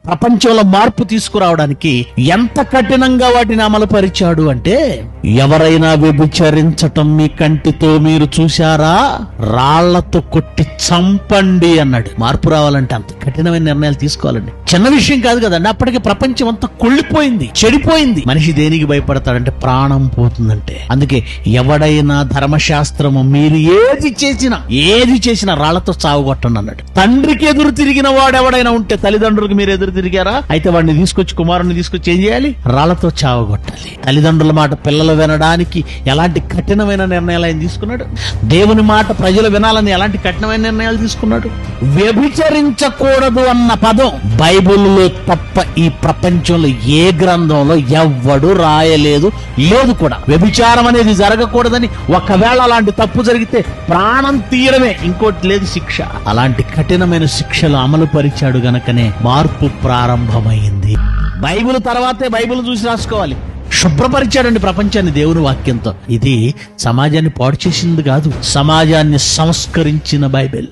ప్రపంచంలో మార్పు తీసుకురావడానికి ఎంత కఠినంగా వాటిని అమలుపరిచాడు అంటే, ఎవరైనా వ్యభిచరించటం మీ కంటితో మీరు చూశారా, రాళ్లతో కొట్టి చంపండి అన్నాడు. మార్పు రావాలంటే అంత కఠినమైన నిర్ణయాలు తీసుకోవాలండి. చిన్న విషయం కాదు కదండి. అప్పటికి ప్రపంచం అంతా కుళ్ళిపోయింది, చెడిపోయింది. మనిషి దేనికి భయపడతాడంటే ప్రాణం పోతుందంటే. అందుకే ఎవడైనా ధర్మశాస్త్రము మీరు ఏది చేసినా రాళ్లతో చావుగొట్టండి అన్నాడు. తండ్రికి ఎదురు తిరిగిన వాడు ఎవడైనా ఉంటే, తల్లిదండ్రులకు మీరు ఎదురు తిరిగారా, అయితే వాడిని తీసుకొచ్చి, కుమారుని తీసుకొచ్చి ఏం చేయాలి? రాళ్లతో చావగొట్టాలి. తల్లిదండ్రుల మాట పిల్లలు వినడానికి ఎలాంటి కఠినమైన నిర్ణయాలు ఆయన తీసుకున్నాడు. దేవుని మాట ప్రజలు వినాలని ఎలాంటి కఠినమైన నిర్ణయాలు తీసుకున్నాడు. వ్యభిచరించకూడదు అన్న పదం బైబిల్లో తప్ప ఈ ప్రపంచంలో ఏ గ్రంథంలో ఎవ్వడు రాయలేదు, లేదు కూడా. వ్యభిచారం అనేది జరగకూడదని, ఒకవేళ అలాంటి తప్పు జరిగితే ప్రాణం తీయడమే, ఇంకోటి లేదు శిక్ష. అలాంటి కఠినమైన శిక్షలు అమలు పరిచాడు గనకనే మార్పు ప్రారంభమైంది. బైబిల్ తర్వాతే బైబిల్ చూసి రాసుకోవాలి. శుభ్రపరిచాడండి ప్రపంచాన్ని దేవుని వాక్యంతో. ఇది సమాజాన్ని పాడు చేసింది కాదు, సమాజాన్ని సంస్కరించిన బైబిల్.